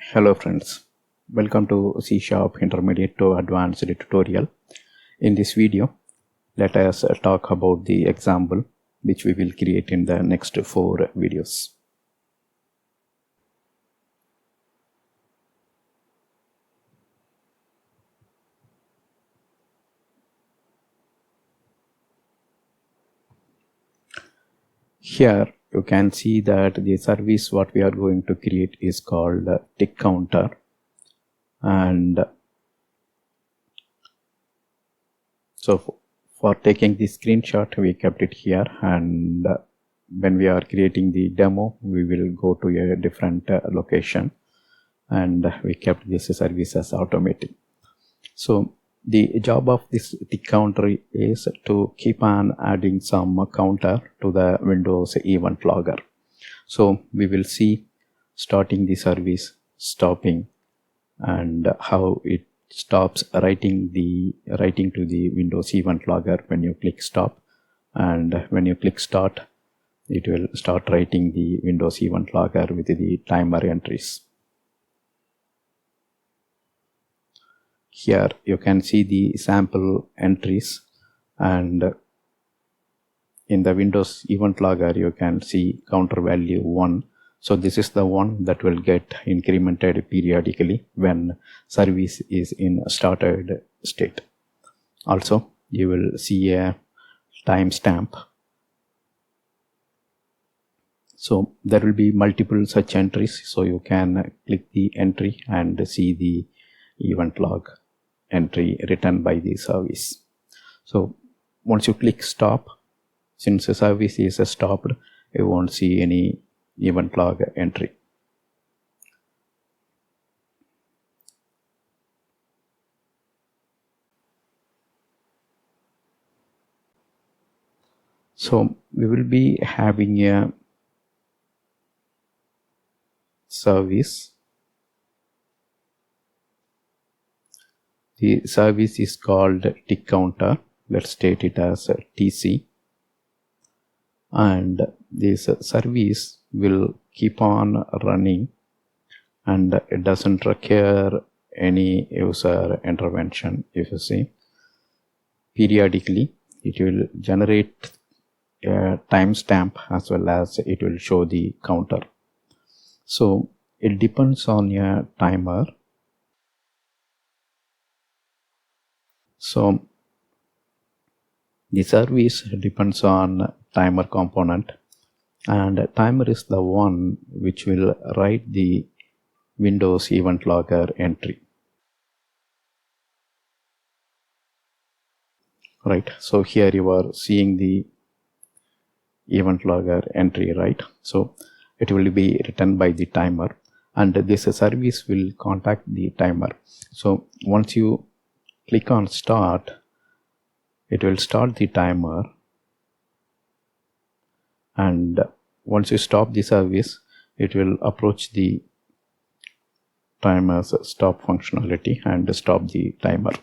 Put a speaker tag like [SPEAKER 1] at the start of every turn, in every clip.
[SPEAKER 1] Hello friends, welcome to C# Intermediate to Advanced tutorial. In this video, let us talk about the example which we will create in the next 4 videos. Here you can see that the service what we are going to create is called tick counter, and so for taking the screenshot we kept it here, and when we are creating the demo we will go to a different location, and we kept this service as automatic. So the job of this tick counter is to keep on adding some counter to the Windows event logger. So we will see starting the service, stopping, and how it stops writing to the Windows event logger when you click stop, and when you click start it will start writing the Windows event logger with the timer entries. Here you can see the sample entries, and in the Windows event logger you can see counter value 1. So this is the one that will get incremented periodically when service is in started state. Also you will see a timestamp. So there will be multiple such entries, so you can click the entry and see the event log entry written by the service. So once you click stop, since the service is stopped, you won't see any event log entry. So we will be having a service. The service is called tick counter. Let's state it as TC, and this service will keep on running, and it doesn't require any user intervention. If you see, periodically it will generate a timestamp as well as it will show the counter. So it depends on a timer. So the service depends on timer component, and timer is the one which will write the Windows event logger entry. Right, so here you are seeing the event logger entry, right? So it will be written by the timer, and this service will contact the timer. So once you click on start, it will start the timer, and once you stop the service it will approach the timer's stop functionality and stop the timer.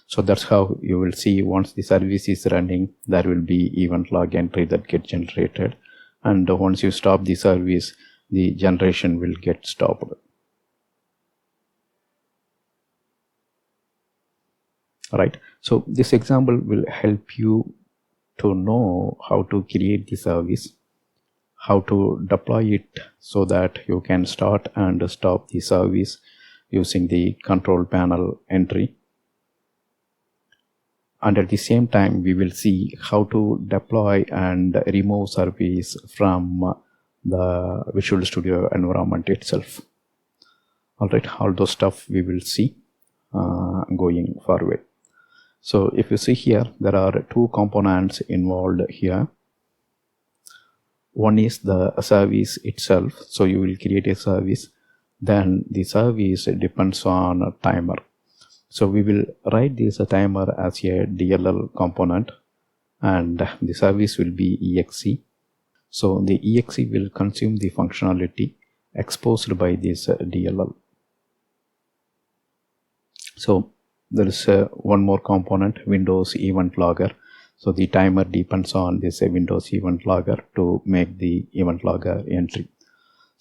[SPEAKER 1] So that's how you will see once the service is running there will be event log entry that get generated, and once you stop the service the generation will get stopped. Right, so this example will help you to know how to create the service, how to deploy it so that you can start and stop the service using the control panel entry. And at the same time we will see how to deploy and remove service from the Visual Studio environment itself. Alright, all those stuff we will see going forward. So if you see here, there are 2 components involved here. One is the service itself, so you will create a service, then the service depends on a timer. So we will write this timer as a DLL component, and the service will be exe. So the exe will consume the functionality exposed by this DLL. So there is one more component, Windows event logger. So the timer depends on this Windows event logger to make the event logger entry.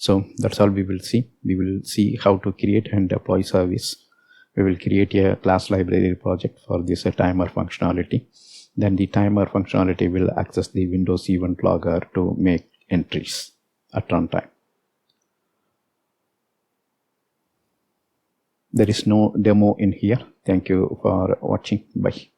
[SPEAKER 1] So that's all we will see. We will see how to create and deploy service. We will create a class library project for this timer functionality. Then the timer functionality will access the Windows event logger to make entries at runtime. There is no demo in here. Thank you for watching. Bye.